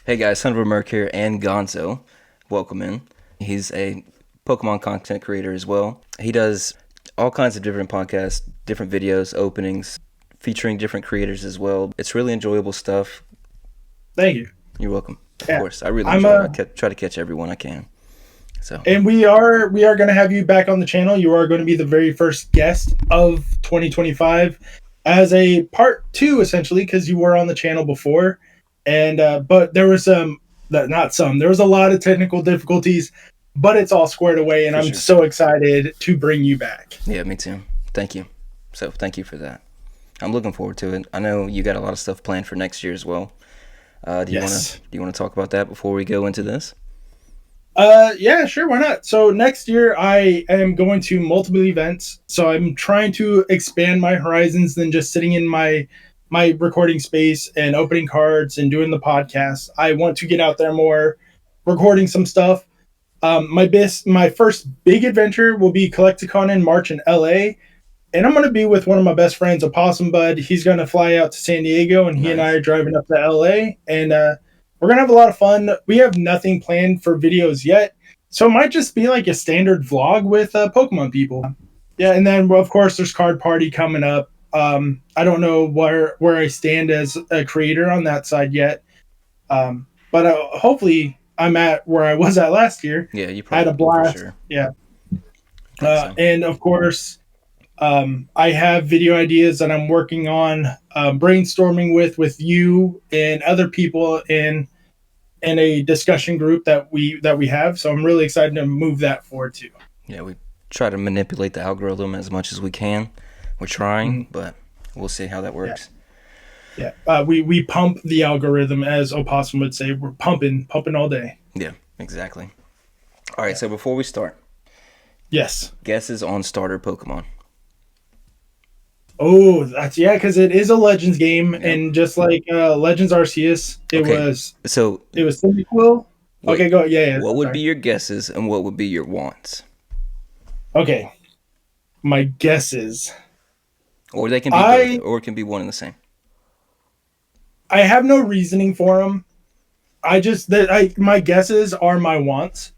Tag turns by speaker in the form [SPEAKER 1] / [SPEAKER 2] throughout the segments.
[SPEAKER 1] Hey guys, Son of a Merc here and Gonzo. Welcome in. He's a Pokemon content creator as well. He does all kinds of different podcasts, different videos, openings, featuring different creators as well. It's really enjoyable stuff.
[SPEAKER 2] Thank you.
[SPEAKER 1] You're welcome. Of
[SPEAKER 2] Yeah,
[SPEAKER 1] course, I really
[SPEAKER 2] I'm
[SPEAKER 1] enjoy it. Try to catch everyone I can. So,
[SPEAKER 2] and we are going to have you back on the channel. You are going to be the very first guest of 2025 as a part two, essentially, because you were on the channel before, and but there was there was a lot of technical difficulties, but it's all squared away, and
[SPEAKER 1] For
[SPEAKER 2] I'm
[SPEAKER 1] sure.
[SPEAKER 2] so excited to bring you back.
[SPEAKER 1] Yeah, me too. Thank you. So, thank you for that. I'm looking forward to it. I know you got a lot of stuff planned for next year as well.
[SPEAKER 2] Yes.
[SPEAKER 1] Do you want to talk about that before we go into this?
[SPEAKER 2] Yeah, sure, why not? So next year I am going to multiple events. So I'm trying to expand my horizons than just sitting in my recording space and opening cards and doing the podcast. I want to get out there more, recording some stuff. My first big adventure will be Collecticon in March in LA, and I'm going to be with one of my best friends, Opossum Bud. He's going to fly out to San Diego, and he and I
[SPEAKER 1] Nice.
[SPEAKER 2] are driving up to LA, and we're going to have a lot of fun. We have nothing planned for videos yet, so it might just be like a standard vlog with Pokemon people. Yeah, and then well, of course there's Card Party coming up. I don't know where I stand as a creator on that side yet, but hopefully I'm at where I was at last year.
[SPEAKER 1] Yeah, you
[SPEAKER 2] I had
[SPEAKER 1] probably
[SPEAKER 2] a
[SPEAKER 1] for
[SPEAKER 2] blast.
[SPEAKER 1] sure.
[SPEAKER 2] Yeah,
[SPEAKER 1] I think so.
[SPEAKER 2] and of course I have video ideas that I'm working on, brainstorming with you and other people in a discussion group that we have. So I'm really excited to move that forward too.
[SPEAKER 1] Yeah, we try to manipulate the algorithm as much as we can. We're trying,
[SPEAKER 2] Mhm.
[SPEAKER 1] but we'll see how that
[SPEAKER 2] Yeah,
[SPEAKER 1] works.
[SPEAKER 2] yeah. We pump the algorithm, as Opossum would say. We're pumping all day.
[SPEAKER 1] Yeah, exactly. All right,
[SPEAKER 2] Yeah.
[SPEAKER 1] so before we start,
[SPEAKER 2] Yes.
[SPEAKER 1] guesses on starter Pokemon.
[SPEAKER 2] Oh, that's yeah, because it is a Legends game,
[SPEAKER 1] Yep.
[SPEAKER 2] and just like Legends Arceus, it
[SPEAKER 1] Okay,
[SPEAKER 2] was
[SPEAKER 1] so
[SPEAKER 2] it was Cyndaquil.
[SPEAKER 1] wait,
[SPEAKER 2] Okay, go. Yeah, yeah.
[SPEAKER 1] what would be
[SPEAKER 2] Sorry.
[SPEAKER 1] your guesses and what would be your wants?
[SPEAKER 2] Okay, my guesses.
[SPEAKER 1] Or they can be both,
[SPEAKER 2] I
[SPEAKER 1] or it can be one and the same.
[SPEAKER 2] I have no reasoning for them. I just that I my guesses are my wants.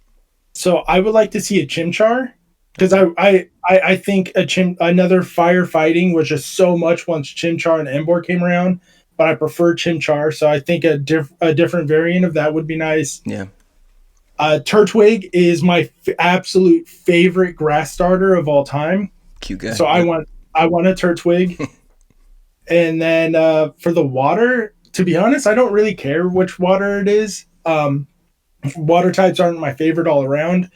[SPEAKER 2] So I would like to see a Chimchar because
[SPEAKER 1] Okay.
[SPEAKER 2] I think another firefighting was just so much once Chimchar and Emboar came around, but I prefer Chimchar. So I think a different variant of that would be nice.
[SPEAKER 1] Yeah,
[SPEAKER 2] Turtwig is my absolute favorite grass starter of all time.
[SPEAKER 1] cute guy.
[SPEAKER 2] So
[SPEAKER 1] Yep.
[SPEAKER 2] I want a Turtwig. And then for the water, to be honest, I don't really care which water it is. Water types aren't my favorite all around.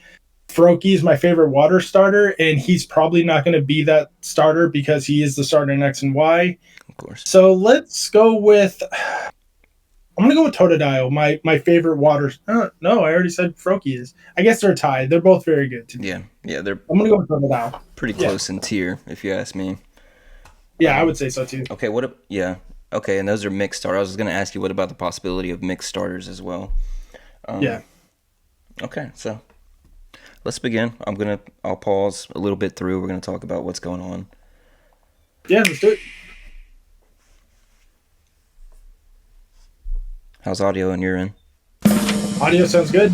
[SPEAKER 2] Froakie is my favorite water starter, and he's probably not going to be that starter because he is the starter in X and Y.
[SPEAKER 1] Of course.
[SPEAKER 2] So let's go with. I'm gonna go with Totodile, my favorite water. No, I already said Froakie is. I guess they're tied. They're both very good to me.
[SPEAKER 1] Yeah, they're
[SPEAKER 2] I'm gonna go with Totodile.
[SPEAKER 1] pretty
[SPEAKER 2] Yeah,
[SPEAKER 1] close in tier, if you ask me.
[SPEAKER 2] yeah, I would say so too.
[SPEAKER 1] Okay, yeah. Okay, and those are mixed starters. I was going to ask you what about the possibility of mixed starters as well. Um,
[SPEAKER 2] Yeah,
[SPEAKER 1] okay, so let's begin. I'll pause a little bit through. We're gonna talk about what's going on.
[SPEAKER 2] yeah, let's do it.
[SPEAKER 1] How's audio on your end?
[SPEAKER 2] Audio sounds good.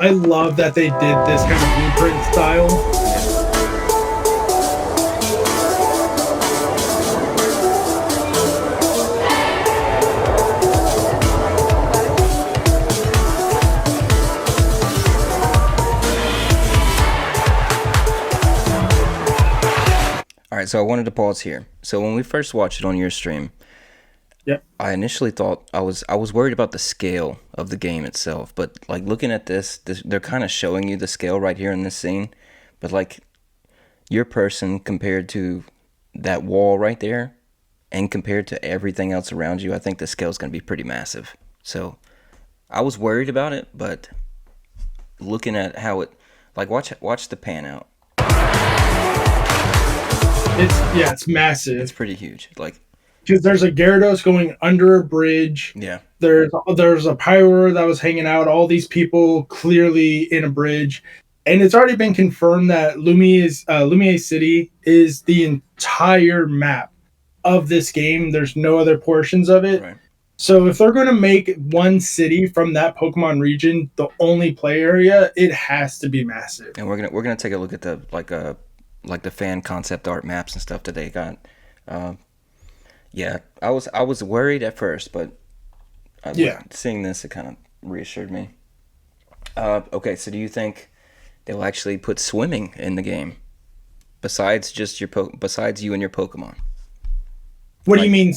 [SPEAKER 2] I love that they did this kind of blueprint style.
[SPEAKER 1] Yeah. All right, so I wanted to pause here. So when we first watched it on your stream,
[SPEAKER 2] Yep.
[SPEAKER 1] I initially thought I was worried about the scale of the game itself, but like looking at this they're kind of showing you the scale right here in this scene, but like your person compared to that wall right there and compared to everything else around you, I think the scale's going to be pretty massive. So I was worried about it, but looking at how it, like watch the pan out.
[SPEAKER 2] It's
[SPEAKER 1] It's
[SPEAKER 2] massive
[SPEAKER 1] pretty huge. Like,
[SPEAKER 2] because there's a Gyarados going under a bridge.
[SPEAKER 1] yeah,
[SPEAKER 2] There's a Pyro that was hanging out. All these people clearly in a bridge, and it's already been confirmed that Lumiere City is the entire map of this game. There's no other portions of it.
[SPEAKER 1] right.
[SPEAKER 2] So if they're going to make one city from that Pokemon region the only play area, it has to be massive.
[SPEAKER 1] And we're gonna take a look at the like the fan concept art maps and stuff that they got. Uh, yeah, I was worried at first, but
[SPEAKER 2] Yeah,
[SPEAKER 1] seeing this, it kind of reassured me. Okay, so do you think they'll actually put swimming in the game besides just besides you and your Pokemon?
[SPEAKER 2] what do you
[SPEAKER 1] Like
[SPEAKER 2] mean?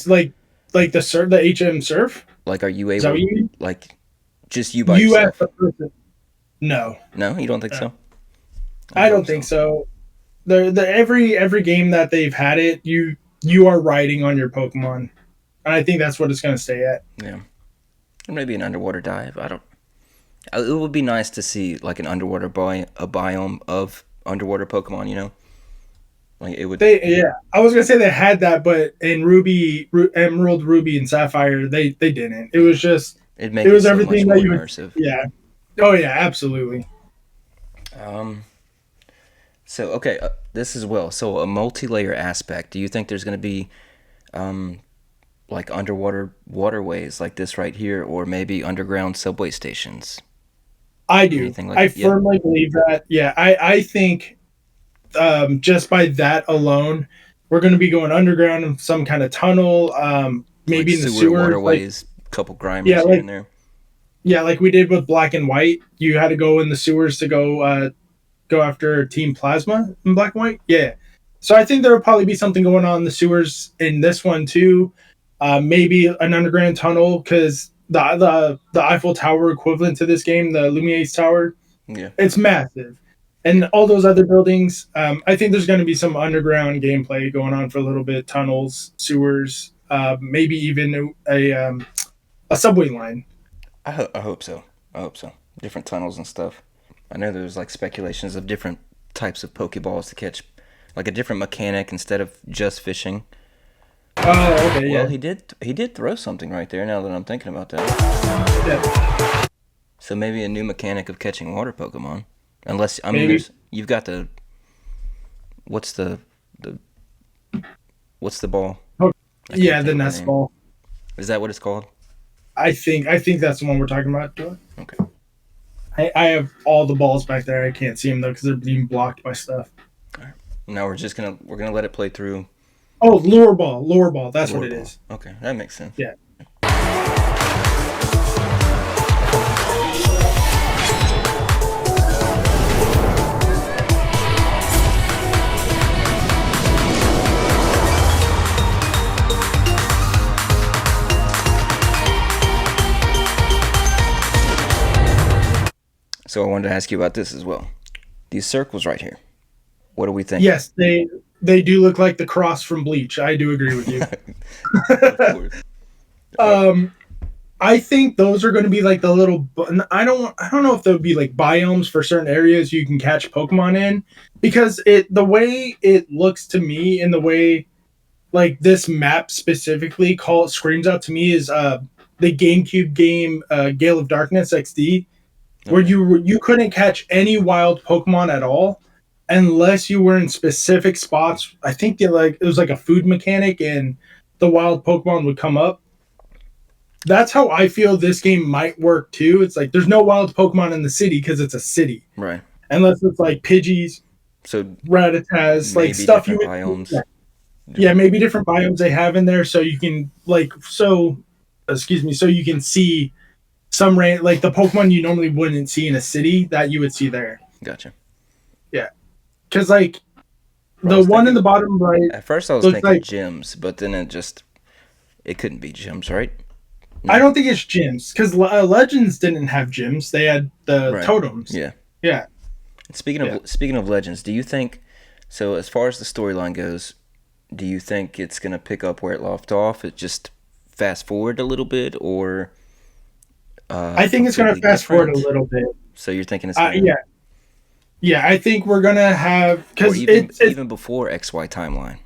[SPEAKER 2] Like the HM surf?
[SPEAKER 1] are you
[SPEAKER 2] Is that
[SPEAKER 1] able,
[SPEAKER 2] what you mean?
[SPEAKER 1] like, just you by
[SPEAKER 2] You as the
[SPEAKER 1] yourself?
[SPEAKER 2] person? No,
[SPEAKER 1] No, you don't think
[SPEAKER 2] no,
[SPEAKER 1] so? I
[SPEAKER 2] I
[SPEAKER 1] hope
[SPEAKER 2] don't think
[SPEAKER 1] so.
[SPEAKER 2] so. Every game that they've had it, you are riding on your Pokemon, and I think that's what it's going to stay at.
[SPEAKER 1] Yeah, or maybe an underwater dive. I don't. It would be nice to see like an underwater a biome of underwater Pokemon. Like it would.
[SPEAKER 2] Yeah, I was gonna say they had that, but in Emerald, Ruby, and Sapphire, they didn't. It
[SPEAKER 1] Yeah,
[SPEAKER 2] was just
[SPEAKER 1] it'd
[SPEAKER 2] it
[SPEAKER 1] make it
[SPEAKER 2] was
[SPEAKER 1] so much
[SPEAKER 2] everything
[SPEAKER 1] more
[SPEAKER 2] that you would.
[SPEAKER 1] immersive.
[SPEAKER 2] Yeah. Oh yeah, absolutely.
[SPEAKER 1] Um. So okay, this as well. So a multi-layer aspect. Do you think there's going to be um like underwater waterways like this right here, or maybe underground subway stations?
[SPEAKER 2] I do.
[SPEAKER 1] Anything like
[SPEAKER 2] I
[SPEAKER 1] that? Yep.
[SPEAKER 2] firmly believe that. Yeah, I think just by that alone, we're going to be going underground in some kind of tunnel,
[SPEAKER 1] Like
[SPEAKER 2] maybe in the
[SPEAKER 1] sewer
[SPEAKER 2] sewers. Like
[SPEAKER 1] waterways, couple
[SPEAKER 2] yeah,
[SPEAKER 1] grinders here
[SPEAKER 2] like
[SPEAKER 1] and there.
[SPEAKER 2] yeah, like we did with Black and White. You had to go in the sewers to go after Team Plasma in Black and White. Yeah. So I think there will probably be something going on in the sewers in this one too. Maybe an underground tunnel because the Eiffel Tower equivalent to this game, the Lumiere's Tower,
[SPEAKER 1] Yeah.
[SPEAKER 2] it's massive.
[SPEAKER 1] Yeah.
[SPEAKER 2] And all those other buildings, I think there's going to be some underground gameplay going on for a little bit. Tunnels, sewers, maybe even a subway line.
[SPEAKER 1] I hope so. I hope so. Different tunnels and stuff. I know there's like speculations of different types of Pokeballs to catch, like a different mechanic instead of just fishing.
[SPEAKER 2] Oh, okay,
[SPEAKER 1] Well,
[SPEAKER 2] yeah,
[SPEAKER 1] he did throw something right there. Now that I'm thinking about that,
[SPEAKER 2] yeah,
[SPEAKER 1] so maybe a new mechanic of catching water Pokemon. Unless I mean,
[SPEAKER 2] maybe.
[SPEAKER 1] you've got the what's the what's the ball?
[SPEAKER 2] Oh,
[SPEAKER 1] I can't
[SPEAKER 2] yeah, the
[SPEAKER 1] think of the
[SPEAKER 2] nest
[SPEAKER 1] name.
[SPEAKER 2] ball.
[SPEAKER 1] Is that what it's called?
[SPEAKER 2] I think that's the one we're talking about.
[SPEAKER 1] Okay.
[SPEAKER 2] I have all the balls back there. I can't see them though because they're being blocked by stuff.
[SPEAKER 1] All right. Now we're gonna let it play through
[SPEAKER 2] Oh, lure ball, lure ball. That's what
[SPEAKER 1] lure
[SPEAKER 2] it
[SPEAKER 1] ball.
[SPEAKER 2] is.
[SPEAKER 1] Okay, that makes sense.
[SPEAKER 2] Yeah.
[SPEAKER 1] So I wanted to ask you about this as well. These circles right here. What are we thinking?
[SPEAKER 2] Yes, they do look like the cross from Bleach. I do agree with you.
[SPEAKER 1] Of course. Uh,
[SPEAKER 2] um, I think those are going to be like the little. I don't know if they'll be like biomes for certain areas you can catch Pokemon in because the way it looks to me and the way like this map specifically call screams out to me is the GameCube game Gale of Darkness XD where
[SPEAKER 1] okay.
[SPEAKER 2] you couldn't catch any wild Pokemon at all unless you were in specific spots. I think it was like a food mechanic and the wild Pokemon would come up. That's how I feel this game might work too. It's like there's no wild Pokemon in the city because it's a city.
[SPEAKER 1] Right.
[SPEAKER 2] Unless it's like Pidgeys,
[SPEAKER 1] So
[SPEAKER 2] Rattatas, like
[SPEAKER 1] maybe
[SPEAKER 2] stuff you
[SPEAKER 1] different
[SPEAKER 2] would
[SPEAKER 1] biomes.
[SPEAKER 2] yeah,
[SPEAKER 1] Different.
[SPEAKER 2] maybe different biomes they have in there so you can excuse me, so you can see some rain like the Pokemon you normally wouldn't see in a city that you would see there.
[SPEAKER 1] Gotcha.
[SPEAKER 2] Yeah. Because like
[SPEAKER 1] I
[SPEAKER 2] the
[SPEAKER 1] was
[SPEAKER 2] one in
[SPEAKER 1] thinking
[SPEAKER 2] the bottom right
[SPEAKER 1] at first I was
[SPEAKER 2] looks
[SPEAKER 1] thinking
[SPEAKER 2] like
[SPEAKER 1] gyms, but then it couldn't be gyms, right?
[SPEAKER 2] I
[SPEAKER 1] No.
[SPEAKER 2] don't think it's gyms because Legends didn't have gyms. They had the
[SPEAKER 1] Right.
[SPEAKER 2] totems.
[SPEAKER 1] Yeah.
[SPEAKER 2] Yeah.
[SPEAKER 1] Speaking
[SPEAKER 2] Yeah.
[SPEAKER 1] of legends, do you think so? As far as the storyline goes, do you think it's gonna pick up where it left off? It just fast forward a little bit, or
[SPEAKER 2] I think it's going to
[SPEAKER 1] completely
[SPEAKER 2] fast forward a
[SPEAKER 1] different?
[SPEAKER 2] little bit.
[SPEAKER 1] So you're thinking it's gonna,
[SPEAKER 2] Yeah. Yeah. I think we're going to have
[SPEAKER 1] or
[SPEAKER 2] because
[SPEAKER 1] even
[SPEAKER 2] it's
[SPEAKER 1] even before XY timeline?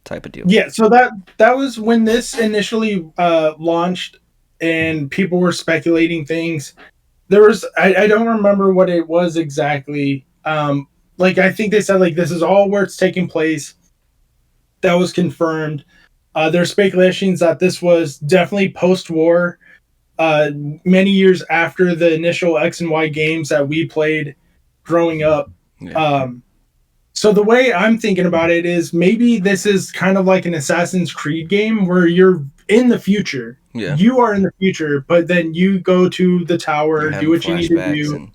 [SPEAKER 1] type of deal.
[SPEAKER 2] Yeah, so that was when this initially launched, and people were speculating things. There was I don't remember what it was exactly. Like I think they said like this is all where it's taking place. That was confirmed. There's speculations that this was definitely post-war, uh, many years after the initial X and Y games that we played growing up.
[SPEAKER 1] Yeah,
[SPEAKER 2] Um, so the way I'm thinking about it is maybe this is kind of like an Assassin's Creed game where you're in the future.
[SPEAKER 1] yeah.
[SPEAKER 2] You are in the future, but then you go to the
[SPEAKER 1] You're
[SPEAKER 2] tower, do
[SPEAKER 1] having
[SPEAKER 2] what you need to
[SPEAKER 1] flashbacks
[SPEAKER 2] do.
[SPEAKER 1] and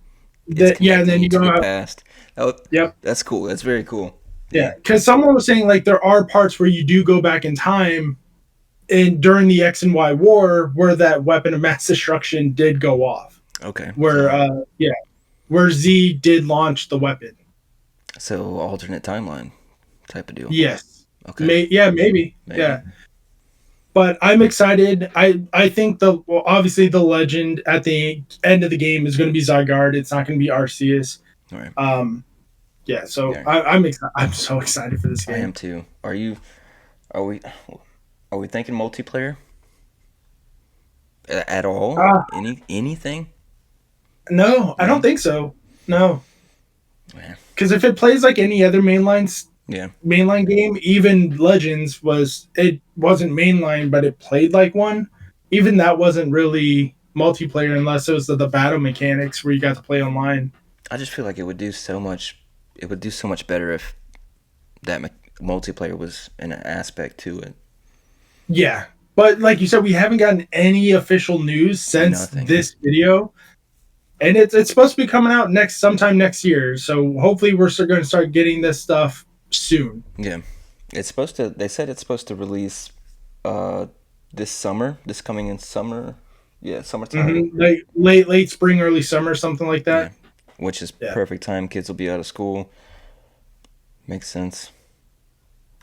[SPEAKER 1] it's
[SPEAKER 2] That yeah, and
[SPEAKER 1] connecting
[SPEAKER 2] then
[SPEAKER 1] you
[SPEAKER 2] you
[SPEAKER 1] to
[SPEAKER 2] go
[SPEAKER 1] the
[SPEAKER 2] out.
[SPEAKER 1] past. Oh,
[SPEAKER 2] Yep.
[SPEAKER 1] that's cool. That's very cool.
[SPEAKER 2] Yeah,
[SPEAKER 1] Yeah,
[SPEAKER 2] because someone was saying like there are parts where you do go back in time, and during the X and Y war, where that weapon of mass destruction did go off,
[SPEAKER 1] okay.
[SPEAKER 2] where yeah, where Z did launch the weapon.
[SPEAKER 1] So alternate timeline type of deal.
[SPEAKER 2] Yes,
[SPEAKER 1] Okay,
[SPEAKER 2] yeah, maybe,
[SPEAKER 1] maybe.
[SPEAKER 2] yeah. But I'm excited. I think the well, obviously the legend at the end of the game is going to be Zygarde. It's not going to be Arceus.
[SPEAKER 1] All right.
[SPEAKER 2] Um, yeah, so
[SPEAKER 1] Yeah,
[SPEAKER 2] I'm excited. I'm so excited for this
[SPEAKER 1] I am
[SPEAKER 2] game.
[SPEAKER 1] too. Are you? Are we? Are we thinking multiplayer at all?
[SPEAKER 2] Uh,
[SPEAKER 1] Anything?
[SPEAKER 2] no, I don't
[SPEAKER 1] No.
[SPEAKER 2] think so. No,
[SPEAKER 1] Man.
[SPEAKER 2] because if it plays like any other
[SPEAKER 1] Yeah.
[SPEAKER 2] mainline game, even Legends was it wasn't mainline, but it played like one. Even that wasn't really multiplayer unless it was the battle mechanics where you got to play online.
[SPEAKER 1] I just feel like it would do so much. It would do so much better if that multiplayer was an aspect to it.
[SPEAKER 2] Yeah. But like you said, we haven't gotten any official news since
[SPEAKER 1] Nothing.
[SPEAKER 2] this video. And it's supposed to be coming out next sometime next year. So hopefully we're going to start getting this stuff soon.
[SPEAKER 1] Yeah. It's supposed to. They said it's supposed to release uh this summer. This coming in summer. Yeah, summertime.
[SPEAKER 2] Like late spring, early summer, something like
[SPEAKER 1] Yeah.
[SPEAKER 2] that.
[SPEAKER 1] Which is
[SPEAKER 2] Yeah.
[SPEAKER 1] perfect time. Kids will be out of school. Makes sense.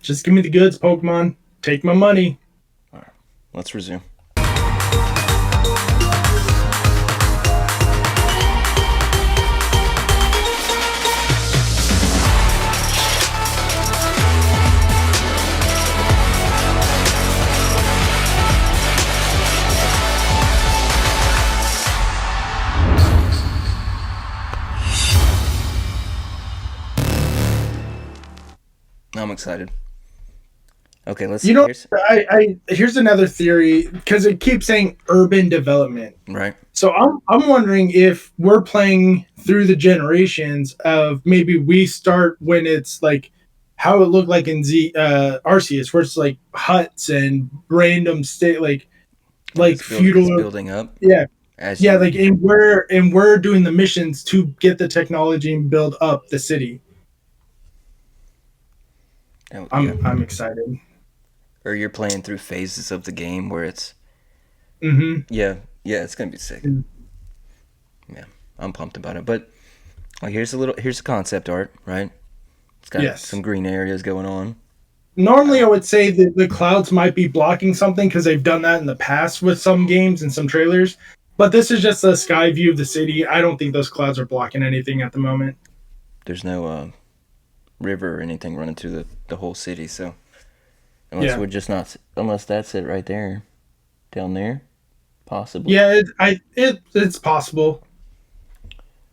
[SPEAKER 2] Just give me the goods, Pokemon. Take my money.
[SPEAKER 1] All right. Let's resume. I'm excited. Okay, let's
[SPEAKER 2] You know,
[SPEAKER 1] here's
[SPEAKER 2] I here's another theory because it keeps saying urban development.
[SPEAKER 1] right.
[SPEAKER 2] So I'm wondering if we're playing through the generations of maybe we start when it's like how it looked like in Z Arceus, where it's like huts and random state like
[SPEAKER 1] It's
[SPEAKER 2] feudal.
[SPEAKER 1] building up
[SPEAKER 2] Yeah,
[SPEAKER 1] as
[SPEAKER 2] yeah,
[SPEAKER 1] you.
[SPEAKER 2] like and we're doing the missions to get the technology and build up the city.
[SPEAKER 1] Oh, yeah.
[SPEAKER 2] I'm excited.
[SPEAKER 1] Or you're playing through phases of the game where it's
[SPEAKER 2] Mm-hmm.
[SPEAKER 1] yeah, yeah, it's gonna be sick. Yeah, I'm pumped about it. But like, here's the concept art, right? It's got
[SPEAKER 2] Yes.
[SPEAKER 1] some green areas going on.
[SPEAKER 2] Normally,
[SPEAKER 1] Uh,
[SPEAKER 2] I would say that the clouds might be blocking something because they've done that in the past with some games and some trailers. But this is just a sky view of the city. I don't think those clouds are blocking anything at the moment.
[SPEAKER 1] there's no river or anything running through the whole city, so
[SPEAKER 2] Yeah,
[SPEAKER 1] unless that's it right there, down there, possibly.
[SPEAKER 2] yeah, it's possible.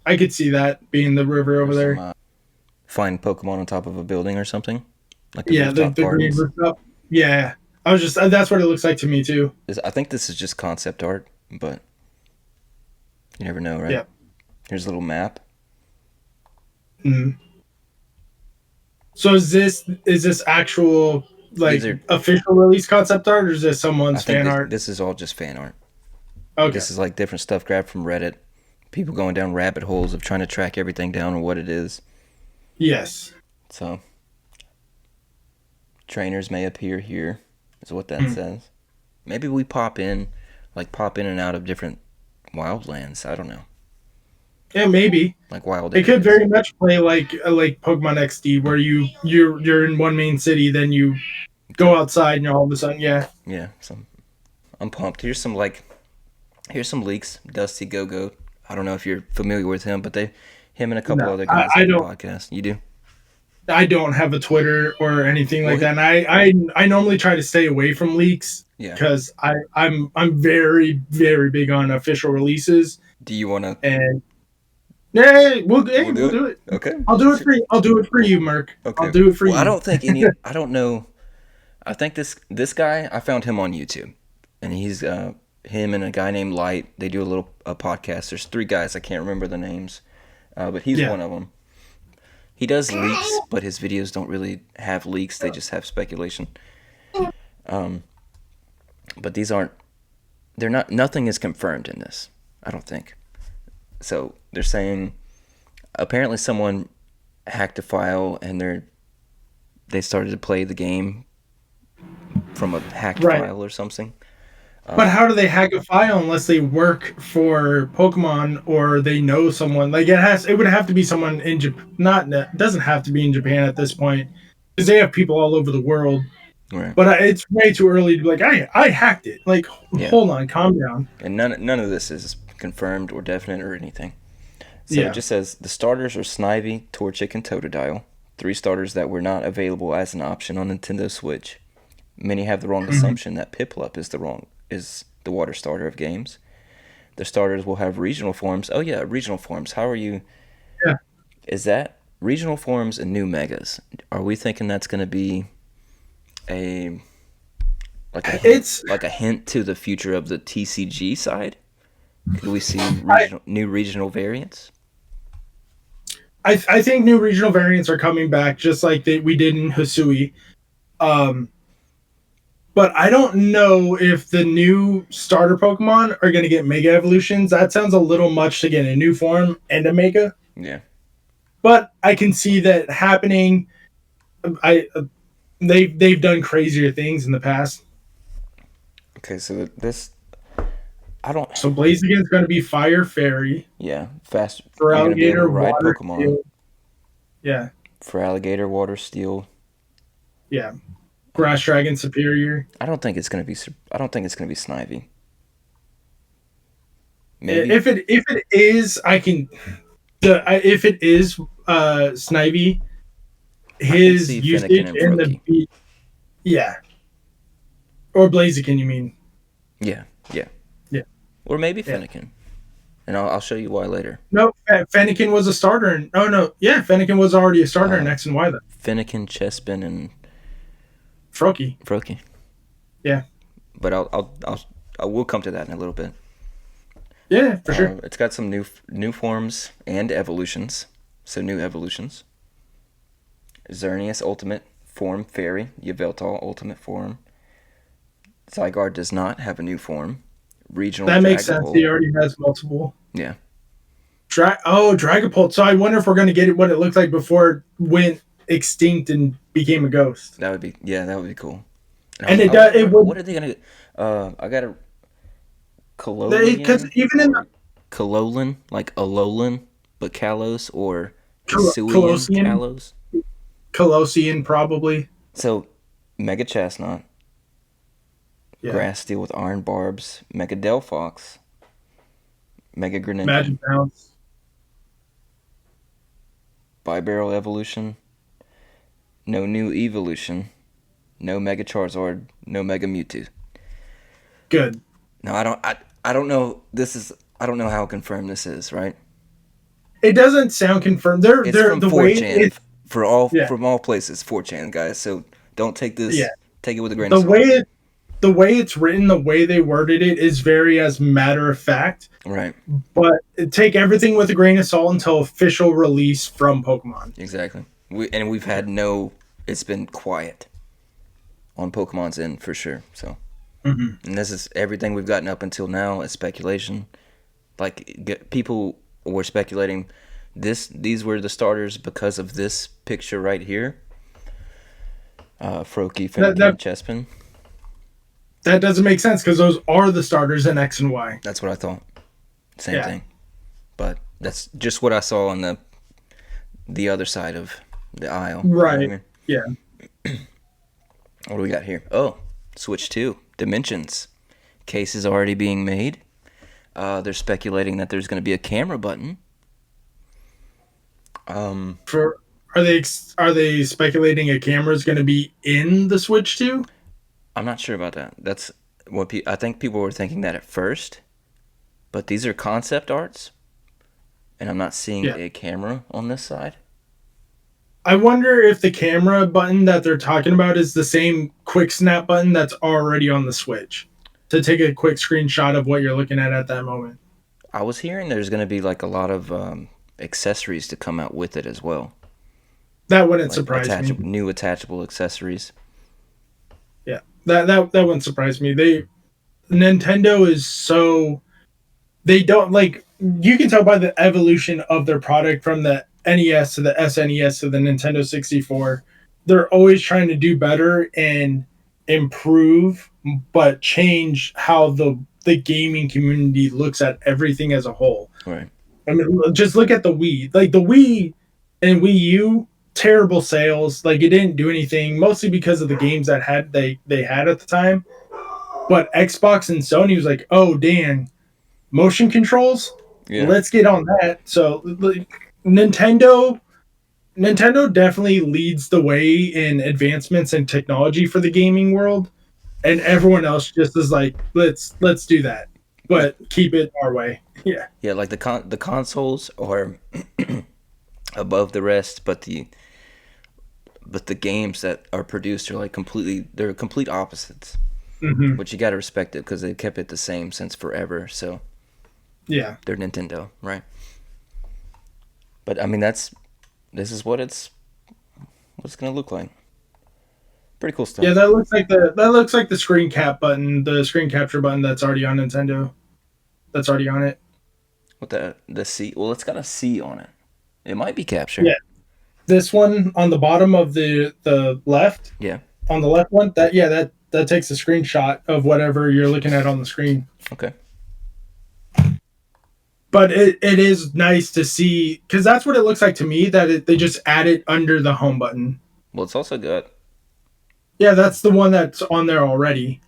[SPEAKER 2] I could see that being the river over
[SPEAKER 1] There's some
[SPEAKER 2] there.
[SPEAKER 1] find Pokemon on top of a building or something, like the
[SPEAKER 2] Yeah,
[SPEAKER 1] rooftop
[SPEAKER 2] the green
[SPEAKER 1] gardens.
[SPEAKER 2] rooftop. Yeah, I was just that's what it looks like to me too.
[SPEAKER 1] I think this is just concept art, but you never know, right?
[SPEAKER 2] Yeah.
[SPEAKER 1] Here's a little map.
[SPEAKER 2] Mhm. So is this actual
[SPEAKER 1] These
[SPEAKER 2] like
[SPEAKER 1] are
[SPEAKER 2] official release concept art, or is this
[SPEAKER 1] I
[SPEAKER 2] someone's
[SPEAKER 1] think
[SPEAKER 2] fan art?
[SPEAKER 1] this is all just fan art.
[SPEAKER 2] Okay.
[SPEAKER 1] This is like different stuff grabbed from Reddit. People going down rabbit holes of trying to track everything down and what it is.
[SPEAKER 2] Yes.
[SPEAKER 1] So trainers may appear here, is what that
[SPEAKER 2] Hmm.
[SPEAKER 1] says. Maybe we pop in and out of different wildlands. I don't know,
[SPEAKER 2] Yeah, maybe.
[SPEAKER 1] like wild
[SPEAKER 2] It could
[SPEAKER 1] areas.
[SPEAKER 2] very much play like Pokemon XD, where you're in one main city, then you
[SPEAKER 1] Go,
[SPEAKER 2] go outside, and all of a sudden, yeah,
[SPEAKER 1] yeah. So I'm pumped. Here's some leaks. Dusty Go Go. I don't know if you're familiar with him, but him and a couple
[SPEAKER 2] no,
[SPEAKER 1] other
[SPEAKER 2] I,
[SPEAKER 1] guys
[SPEAKER 2] I
[SPEAKER 1] have a
[SPEAKER 2] don't.
[SPEAKER 1] podcast. You do?
[SPEAKER 2] I don't have a Twitter or anything
[SPEAKER 1] Well,
[SPEAKER 2] like that. And I normally try to stay away from leaks
[SPEAKER 1] yeah.
[SPEAKER 2] because I'm very very big on official releases.
[SPEAKER 1] Do you want to?
[SPEAKER 2] And yeah,
[SPEAKER 1] We'll do
[SPEAKER 2] we'll
[SPEAKER 1] it.
[SPEAKER 2] do it.
[SPEAKER 1] Okay.
[SPEAKER 2] I'll do it for you. I'll do it for you, Merc. I'll
[SPEAKER 1] Okay.
[SPEAKER 2] do it for
[SPEAKER 1] Well, I
[SPEAKER 2] you.
[SPEAKER 1] don't think any. I don't know. I think this guy. I found him on YouTube, and he's him and a guy named Light. They do a podcast. There's three guys. I can't remember the names, but he's
[SPEAKER 2] Yeah.
[SPEAKER 1] one of them. He does leaks, but his videos don't really have leaks. They just have speculation. Um, but these aren't. They're not. Nothing is confirmed in this. I don't think. So they're saying apparently someone hacked a file and they started to play the game from a hacked
[SPEAKER 2] Right.
[SPEAKER 1] file or something.
[SPEAKER 2] But how do they hack a file unless they work for Pokemon or they know someone? Like it would have to be someone in Japan. Not it doesn't have to be in Japan at this point because they have people all over the world.
[SPEAKER 1] Right.
[SPEAKER 2] But it's way too early to be like I hacked it. Like
[SPEAKER 1] Yeah.
[SPEAKER 2] hold on, calm down.
[SPEAKER 1] And none of this is confirmed or definite or anything. So it
[SPEAKER 2] Yeah.
[SPEAKER 1] just says the starters are Snivy, Torchic, and Totodile. Three starters that were not available as an option on Nintendo Switch. Many have the wrong
[SPEAKER 2] Mhm.
[SPEAKER 1] assumption that Piplup is the water starter of games. The starters will have regional forms. Oh yeah, regional forms. How are you?
[SPEAKER 2] Yeah.
[SPEAKER 1] Is that regional forms and new megas? Are we thinking that's going to be a
[SPEAKER 2] It's
[SPEAKER 1] like a hint to the future of the TCG side? Could we see
[SPEAKER 2] I,
[SPEAKER 1] new regional variants?
[SPEAKER 2] I think new regional variants are coming back just like we did in Hisui. Um, but I don't know if the new starter Pokemon are going to get Mega Evolutions. That sounds a little much to get a new form and a Mega.
[SPEAKER 1] Yeah.
[SPEAKER 2] But I can see that happening. I they've done crazier things in the past.
[SPEAKER 1] Okay, so this I don't.
[SPEAKER 2] So Blaziken's going to be Fire Fairy
[SPEAKER 1] Yeah, fast.
[SPEAKER 2] for
[SPEAKER 1] You're gonna be able to
[SPEAKER 2] Alligator,
[SPEAKER 1] ride
[SPEAKER 2] Water
[SPEAKER 1] Pokemon
[SPEAKER 2] Steel. Yeah,
[SPEAKER 1] for Alligator, Water, Steel.
[SPEAKER 2] yeah. Grass Dragon Superior.
[SPEAKER 1] I don't think it's gonna be. I don't think it's gonna be Snivy. Maybe.
[SPEAKER 2] If it is, I can. If it is Snivy,
[SPEAKER 1] I can
[SPEAKER 2] his
[SPEAKER 1] see Finnegan
[SPEAKER 2] usage
[SPEAKER 1] and
[SPEAKER 2] in the
[SPEAKER 1] Froakie.
[SPEAKER 2] beat, yeah, or Blaziken, you mean?
[SPEAKER 1] Yeah, yeah.
[SPEAKER 2] Yeah,
[SPEAKER 1] Or maybe
[SPEAKER 2] yeah.
[SPEAKER 1] Finnegan, and I'll show you why later.
[SPEAKER 2] No, Fennekin was a starter. Oh no, yeah, Fennekin was already a starter in
[SPEAKER 1] Uh,
[SPEAKER 2] X and Y. Then
[SPEAKER 1] Finnegan, Chespin, and
[SPEAKER 2] Froakie,
[SPEAKER 1] Froakie.
[SPEAKER 2] yeah,
[SPEAKER 1] But I will come to that in a little bit.
[SPEAKER 2] yeah, for sure.
[SPEAKER 1] It's got some new forms and evolutions. So new evolutions. Xerneas Ultimate Form Fairy, Yveltal Ultimate Form. Zygarde does not have a new form. Regional
[SPEAKER 2] That makes sense.
[SPEAKER 1] Dragapult.
[SPEAKER 2] He already has multiple.
[SPEAKER 1] Yeah.
[SPEAKER 2] Dragapult. So I wonder if we're gonna get what it looked like before it went extinct and became a ghost.
[SPEAKER 1] That would be cool.
[SPEAKER 2] And
[SPEAKER 1] I
[SPEAKER 2] it
[SPEAKER 1] wonder,
[SPEAKER 2] would
[SPEAKER 1] what are they gonna do? I got a
[SPEAKER 2] because
[SPEAKER 1] Cololian
[SPEAKER 2] even in the
[SPEAKER 1] or Cololin, like Alolan, but Kalos or Hisuian
[SPEAKER 2] Colossian,
[SPEAKER 1] Kalos.
[SPEAKER 2] Colossian probably.
[SPEAKER 1] So Mega Chestnut,
[SPEAKER 2] Yeah,
[SPEAKER 1] Grass Steel with Iron Barbs, Mega Delphox, Mega Greninja,
[SPEAKER 2] Magic Bounce.
[SPEAKER 1] Bibarrel Evolution, no new evolution, no Mega Charizard, no Mega Mewtwo.
[SPEAKER 2] Good.
[SPEAKER 1] No, I don't know. I don't know how confirmed this is. Right?
[SPEAKER 2] It doesn't sound confirmed.
[SPEAKER 1] It's
[SPEAKER 2] They're
[SPEAKER 1] from
[SPEAKER 2] the way
[SPEAKER 1] 4chan
[SPEAKER 2] it.
[SPEAKER 1] from
[SPEAKER 2] Yeah,
[SPEAKER 1] all places. 4chan guys. So don't
[SPEAKER 2] yeah.
[SPEAKER 1] take it with a grain of
[SPEAKER 2] The way
[SPEAKER 1] salt.
[SPEAKER 2] the way it's written, the way they worded it is very as matter of fact.
[SPEAKER 1] Right?
[SPEAKER 2] But take everything with a grain of salt until official release from Pokemon.
[SPEAKER 1] Exactly. We've had no. It's been quiet on Pokemon's end for sure. So
[SPEAKER 2] Mm-hmm.
[SPEAKER 1] and this is everything we've gotten up until now is speculation. Like people were speculating these were the starters because of this picture right here. Froakie,
[SPEAKER 2] That
[SPEAKER 1] Finnegan,
[SPEAKER 2] that
[SPEAKER 1] Chespin.
[SPEAKER 2] that doesn't make sense because those are the starters in X and Y.
[SPEAKER 1] That's what I thought. Same
[SPEAKER 2] Yeah.
[SPEAKER 1] thing. But that's just what I saw on the other side of the aisle. You know what I
[SPEAKER 2] Right.
[SPEAKER 1] mean?
[SPEAKER 2] Yeah.
[SPEAKER 1] What do we got here? Oh, Switch 2, Dimensions. Case is already being made. They're speculating that there's going to be a camera button.
[SPEAKER 2] For are they speculating a camera is going to be in the Switch too?
[SPEAKER 1] I'm not sure about that. That's what I think people were thinking that at first, but these are concept arts, and I'm not seeing
[SPEAKER 2] Yeah.
[SPEAKER 1] a camera on this side.
[SPEAKER 2] I wonder if the camera button that they're talking about is the same quick snap button that's already on the Switch to take a quick screenshot of what you're looking at that moment.
[SPEAKER 1] I was hearing there's going to be like a lot of accessories to come out with it as well,
[SPEAKER 2] That wouldn't
[SPEAKER 1] like
[SPEAKER 2] surprise me.
[SPEAKER 1] new attachable accessories.
[SPEAKER 2] Yeah, that wouldn't surprise me. Nintendo is so they don't like you can tell by the evolution of their product from the NES to the SNES to the Nintendo 64. They're always trying to do better and improve, but change how the gaming community looks at everything as a whole.
[SPEAKER 1] Right.
[SPEAKER 2] I mean, just look at the Wii. Like the Wii and Wii U, terrible sales. Like it didn't do anything, mostly because of the games that they had at the time. But Xbox and Sony was like, oh, Dan, motion controls.
[SPEAKER 1] Yeah.
[SPEAKER 2] Let's get on that. So Nintendo Nintendo definitely leads the way in advancements in technology for the gaming world, and everyone else just is like, let's do that, but keep it our way. Yeah.
[SPEAKER 1] Yeah, like the consoles are above the rest, but the games that are produced are like they're complete opposites.
[SPEAKER 2] Hmm.
[SPEAKER 1] But you got to respect it because they kept it the same since forever. So
[SPEAKER 2] Yeah.
[SPEAKER 1] they're Nintendo, right? But I mean this is what it's gonna look like. Pretty cool
[SPEAKER 2] Yeah,
[SPEAKER 1] stuff.
[SPEAKER 2] that looks like the screen cap button, the screen capture button that's already on Nintendo. That's already on it.
[SPEAKER 1] With the C, well, it's got a C on it. It might be capture.
[SPEAKER 2] Yeah. This one on the bottom of the left,
[SPEAKER 1] Yeah.
[SPEAKER 2] on the left one, that takes a screenshot of whatever you're looking at on the screen.
[SPEAKER 1] Okay.
[SPEAKER 2] But it is nice to see because that's what it looks like to me that they just add it under the home button.
[SPEAKER 1] Well, it's also got.
[SPEAKER 2] Yeah, that's the one that's on there already.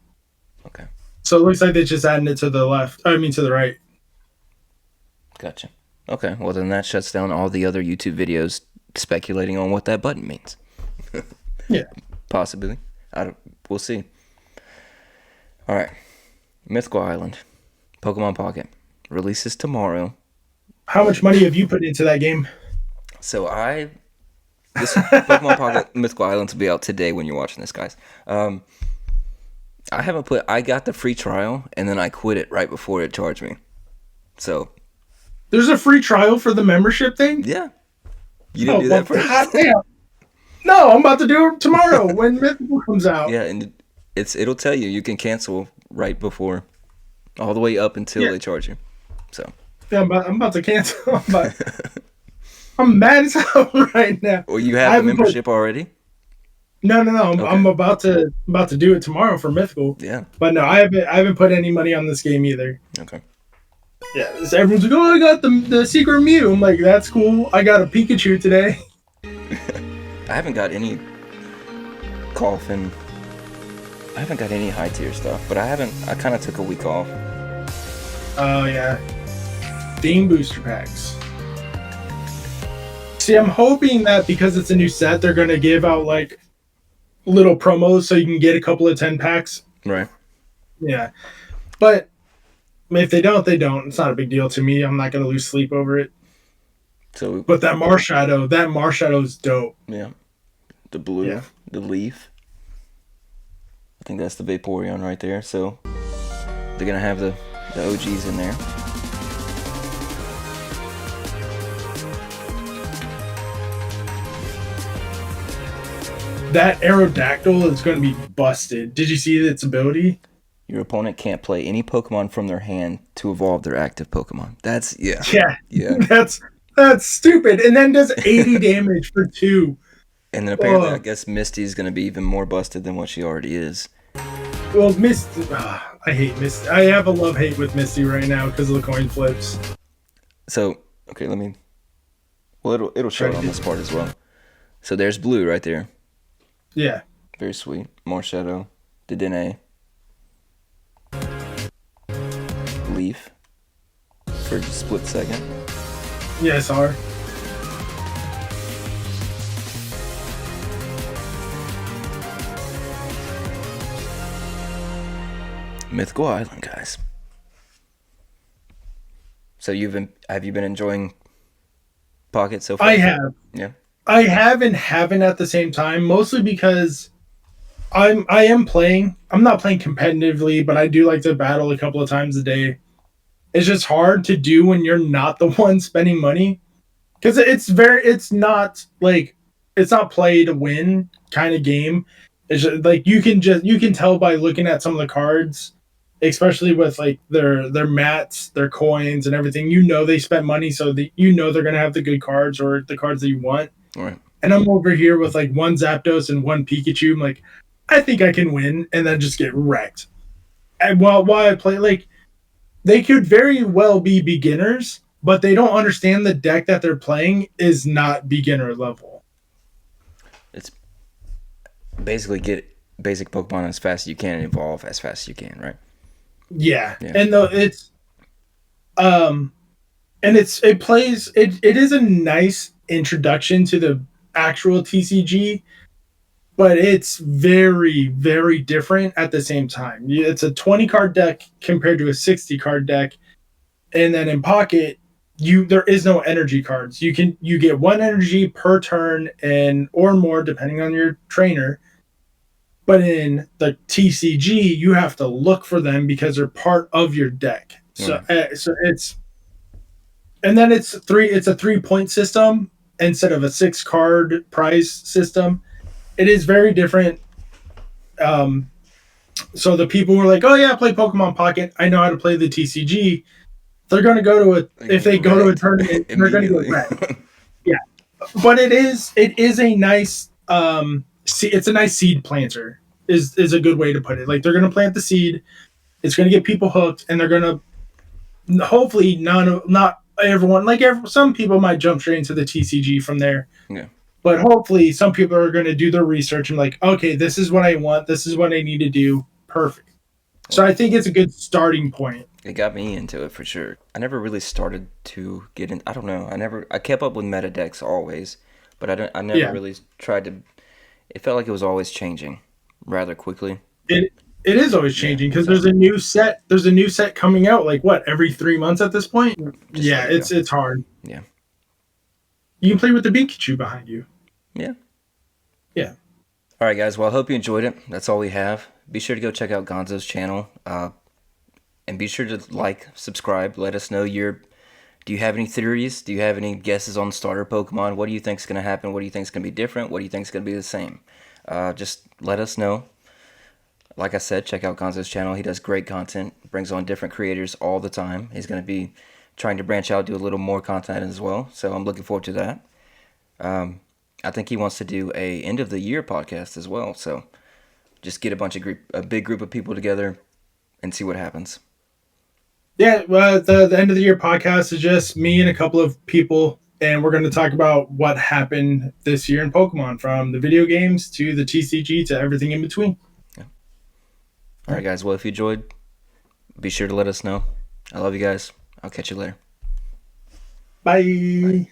[SPEAKER 1] Okay.
[SPEAKER 2] So it looks like they're just adding it to the left. I mean to the right.
[SPEAKER 1] Gotcha. Okay. Well, then that shuts down all the other YouTube videos speculating on what that button means.
[SPEAKER 2] Yeah.
[SPEAKER 1] Possibly. I don't. We'll see. All right. Mythical Island, Pokemon Pocket releases tomorrow.
[SPEAKER 2] How much money have you put into that game?
[SPEAKER 1] So this Pokemon Pocket Mythical Island will be out today when you're watching this, guys. I got the free trial and then I quit it right before it charged me. So
[SPEAKER 2] There's a free trial for the membership thing?
[SPEAKER 1] yeah, you didn't do
[SPEAKER 2] Well,
[SPEAKER 1] that first.
[SPEAKER 2] God damn. No, I'm about to do it tomorrow when Mythical comes out.
[SPEAKER 1] Yeah, and it'll tell you can cancel right before, all the way up until
[SPEAKER 2] Yeah.
[SPEAKER 1] they charge you. So
[SPEAKER 2] Yeah, I'm about to cancel. I'm mad as hell right now.
[SPEAKER 1] or you
[SPEAKER 2] I
[SPEAKER 1] have the
[SPEAKER 2] haven't put-
[SPEAKER 1] membership already.
[SPEAKER 2] No.
[SPEAKER 1] Okay.
[SPEAKER 2] I'm about to do it tomorrow for Mythical.
[SPEAKER 1] Yeah.
[SPEAKER 2] But no, I haven't put any money on this game either.
[SPEAKER 1] Okay.
[SPEAKER 2] Yeah, so everyone's like, oh, I got the secret Mew. I'm like, that's cool. I got a Pikachu today.
[SPEAKER 1] I haven't got any coffin. I haven't got any high tier stuff, but I kind of took a week off.
[SPEAKER 2] Oh yeah, Beam booster packs. See, I'm hoping that because it's a new set, they're gonna give out like little promos so you can get a couple of 10 packs.
[SPEAKER 1] Right.
[SPEAKER 2] Yeah, but if they don't, they don't. It's not a big deal to me. I'm not gonna lose sleep over it.
[SPEAKER 1] So
[SPEAKER 2] But that Marshadow is dope.
[SPEAKER 1] yeah, the blue,
[SPEAKER 2] Yeah.
[SPEAKER 1] the leaf. I think that's the Vaporeon right there. So they're gonna have the OGs in there.
[SPEAKER 2] That Aerodactyl is going to be busted. Did you see its ability?
[SPEAKER 1] Your opponent can't play any Pokemon from their hand to evolve their active Pokemon. That's yeah.
[SPEAKER 2] Yeah, that's stupid. And then does 80 damage for 2.
[SPEAKER 1] And then apparently,
[SPEAKER 2] Oh.
[SPEAKER 1] I guess Misty's gonna be even more busted than what she already is.
[SPEAKER 2] Well, Misty, I hate Misty. I have a love-hate with Misty right now because of the coin flips.
[SPEAKER 1] So okay, well, it'll show it on this part as well. So there's blue right there.
[SPEAKER 2] Yeah.
[SPEAKER 1] Very sweet. Marshadow, Dedenne, Leaf for a split second.
[SPEAKER 2] Yeah, I saw her.
[SPEAKER 1] Mythical Island, guys. So have you been enjoying Pocket so
[SPEAKER 2] I
[SPEAKER 1] far?
[SPEAKER 2] have.
[SPEAKER 1] Yeah.
[SPEAKER 2] I have and haven't at the same time, mostly because I am playing. I'm not playing competitively, but I do like to battle a couple of times a day. It's just hard to do when you're not the one spending money because it's not like it's not play to win kind of game. It's just, like you can tell by looking at some of the cards, especially with like their mats, their coins, and everything. You know they spent money, so you know they're gonna have the good cards or the cards that you want.
[SPEAKER 1] All right.
[SPEAKER 2] And I'm over here with like one Zapdos and one Pikachu. I'm like, I think I can win, and then just get wrecked. And while I play, like they could very well be beginners, but they don't understand the deck that they're playing is not beginner level.
[SPEAKER 1] It's basically get basic Pokemon as fast as you can and evolve as fast as you can, right?
[SPEAKER 2] Yeah,
[SPEAKER 1] Yeah.
[SPEAKER 2] and though um it is a nice introduction to the actual TCG, but it's very different at the same time. It's a 20 card deck compared to a 60 card deck, and then in Pocket you there is no energy cards. You get one energy per turn and or more depending on your trainer. But in the TCG, you have to look for them because they're part of your deck.
[SPEAKER 1] All
[SPEAKER 2] So
[SPEAKER 1] right.
[SPEAKER 2] so it's and then it's a 3 point system instead of a 6 card prize system. It is very different. Um, so the people who are like, "Oh yeah, I play Pokemon Pocket. I know how to play the TCG." They're going to go to a
[SPEAKER 1] They're
[SPEAKER 2] if
[SPEAKER 1] gonna
[SPEAKER 2] they
[SPEAKER 1] get
[SPEAKER 2] go to a
[SPEAKER 1] wrecked
[SPEAKER 2] tournament, they're going to get
[SPEAKER 1] immediately.
[SPEAKER 2] wrecked. Yeah, but it is a nice it's a nice seed planter is a good way to put it. Like they're going to plant the seed. It's going to get people hooked, and they're going to hopefully not everyone some people might jump straight into the TCG from there,
[SPEAKER 1] Yeah.
[SPEAKER 2] but hopefully some people are going to do their research and like, okay, this is what I want, this is what I need to do. Perfect. So
[SPEAKER 1] Well,
[SPEAKER 2] I think it's a good starting point.
[SPEAKER 1] it got me into it for sure. I never really started to get in. I don't know. I kept up with meta decks always, but I never
[SPEAKER 2] Yeah,
[SPEAKER 1] really tried to. It felt like it was always changing rather quickly.
[SPEAKER 2] it is always
[SPEAKER 1] Yeah.
[SPEAKER 2] changing because
[SPEAKER 1] So
[SPEAKER 2] there's a new set coming out like what every 3 months at this point.
[SPEAKER 1] just
[SPEAKER 2] Yeah,
[SPEAKER 1] let it go.
[SPEAKER 2] it's hard.
[SPEAKER 1] Yeah.
[SPEAKER 2] You can play with the Pikachu behind you.
[SPEAKER 1] Yeah.
[SPEAKER 2] Yeah.
[SPEAKER 1] All right, guys. Well, I hope you enjoyed it. That's all we have. Be sure to go check out Gonzo's channel. And be sure to like, subscribe. Let us know your. Do you have any theories? Do you have any guesses on starter Pokemon? What do you think is going to happen? What do you think is going to be different? What do you think is going to be the same? Just let us know. Like I said, check out Gonzo's channel. He does great content. Brings on different creators all the time. He's going to be trying to branch out, do a little more content as well. So I'm looking forward to that. I think he wants to do a end of the year podcast as well. So just get a big group of people together and see what happens.
[SPEAKER 2] Yeah, well, the end of the year podcast is just me and a couple of people, and we're going to talk about what happened this year in Pokemon, from the video games to the TCG to everything in between.
[SPEAKER 1] Yeah.
[SPEAKER 2] All
[SPEAKER 1] All right,
[SPEAKER 2] right.
[SPEAKER 1] guys. Well, if you enjoyed, be sure to let us know. I love you guys. I'll catch you later. Bye.
[SPEAKER 2] Bye.